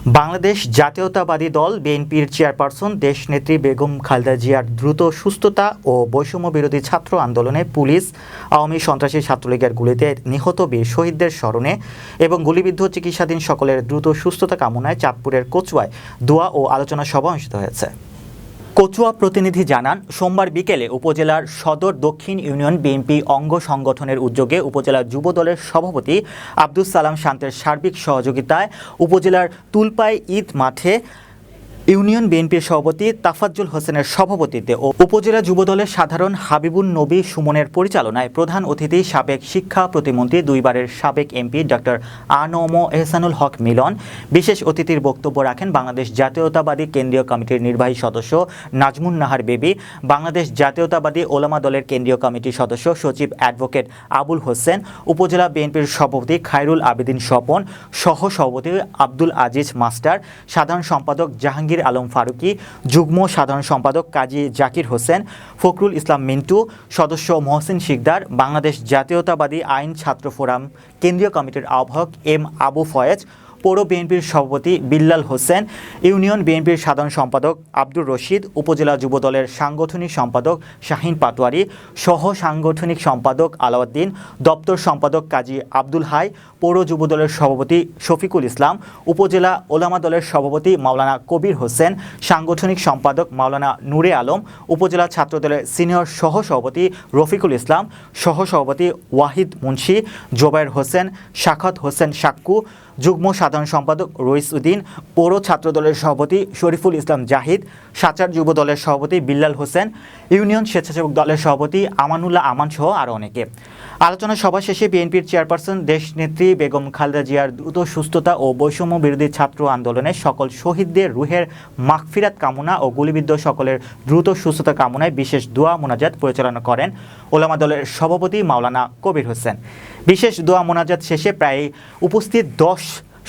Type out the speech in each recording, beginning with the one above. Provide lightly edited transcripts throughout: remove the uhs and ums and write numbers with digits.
বাংলাদেশ জাতীয়তাবাদী দল বিএনপির চেয়ারপারসন দেশনেত্রী বেগম খালেদা জিয়ার দ্রুত সুস্থতা ও বৈষম্য বিরোধী ছাত্র আন্দোলনে পুলিশ, আওয়ামী সন্ত্রাসী ছাত্রলীগের গুলিতে নিহত বীর শহীদদের স্মরণে এবং গুলিবিদ্ধ চিকিৎসাধীন সকলের দ্রুত সুস্থতা কামনায় চাঁদপুরের কচুয়ায় দোয়া ও আলোচনা সভা অনুষ্ঠিত হয়েছে। কচুয়া প্রতিনিধি জানান, সোমবার বিকেলে উপজেলার সদর দক্ষিণ ইউনিয়ন বিএনপি অঙ্গ সংগঠনের উদ্যোগে উপজেলা যুব দলের সভাপতি আব্দুস সালাম শান্তের সার্বিক সহযোগিতায় উপজেলার তুলপাই ঈদ মাঠে ইউনিয়ন বিএনপির সভাপতি তাফাজ্জুল হোসেনের সভাপতিত্বে ও উপজেলা যুবদলের সাধারণ হাবিবুন নবী সুমনের পরিচালনায় প্রধান অতিথি সাবেক শিক্ষা প্রতিমন্ত্রী দুইবারের সাবেক এমপি ডক্টর আ.ন.ম এহসানুল হক মিলন, বিশেষ অতিথির বক্তব্য রাখেন বাংলাদেশ জাতীয়তাবাদী কেন্দ্রীয় কমিটির নির্বাহী সদস্য নাজমুন নাহার বেবি, বাংলাদেশ জাতীয়তাবাদী ওলামা দলের কেন্দ্রীয় কমিটির সদস্য সচিব অ্যাডভোকেট আবুল হোসেন, উপজেলা বিএনপির সভাপতি খায়রুল আবেদিন স্বপন, সহ সভাপতি আব্দুল আজিজ মাস্টার, সাধারণ সম্পাদক জাহাঙ্গীর আলম ফারুকি, যুগ্ম সাধারণ সম্পাদক কাজী জাকির হোসেন, ফখরুল ইসলাম মিন্টু, সদস্য মহসিন শিকদার, বাংলাদেশ জাতীয়তাবাদী আইন ছাত্র ফোরাম কেন্দ্রীয় কমিটির আহ্বায়ক এম আবু ফয়েজ, পৌর বিএনপির সভাপতি বিল্লাল হোসেন, ইউনিয়ন বিএনপির সাধারণ সম্পাদক আব্দুর রশিদ, উপজেলা যুবদলের সাংগঠনিক সম্পাদক শাহিন পাটোয়ারি, সহ সাংগঠনিক সম্পাদক আলাউদ্দিন, দপ্তর সম্পাদক কাজী আব্দুল হাই, পৌর যুবদলের সভাপতি শফিকুল ইসলাম, উপজেলা ওলামা দলের সভাপতি মাওলানা কবির হোসেন, সাংগঠনিক সম্পাদক মাওলানা নূরে আলম, উপজেলা ছাত্রদলের সিনিয়র সহ সভাপতি রফিকুল ইসলাম, সহ সভাপতি ওয়াহিদ মুন্সি, জোবায়ের হোসেন, শাখাত হোসেন সাক্কু, যুগ্ম সাধারণ সম্পাদক রইস উদ্দিন, পৌর ছাত্রদলের সভাপতি শরীফুল ইসলাম জাহিদ, সাচার যুব দলের সভাপতি বিল্লাল হোসেন, ইউনিয়ন স্বেচ্ছাসেবক দলের সভাপতি আমানুল্লাহ আমান সহ আরও অনেকে। আলোচনা সভা শেষে বিএনপির চেয়ারপারসন দেশনেত্রী বেগম খালেদা জিয়ার দ্রুত সুস্থতা ও বৈষম্য বিরোধী ছাত্র আন্দোলনে সকল শহীদদের রুহের মাগফিরাত কামনা ও গুলিবিদ্ধ সকলের দ্রুত সুস্থতা কামনায় বিশেষ দোয়া মোনাজাত পরিচালনা করেন ওলামা দলের সভাপতি মাওলানা কবির হোসেন। বিশেষ দোয়া মোনাজাত শেষে প্রায় উপস্থিত 10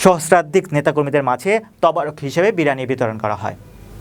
সহস্রাধিক নেতাকর্মীদের মাঝে তবারক হিসেবে বিরিয়ানি বিতরণ করা হয়।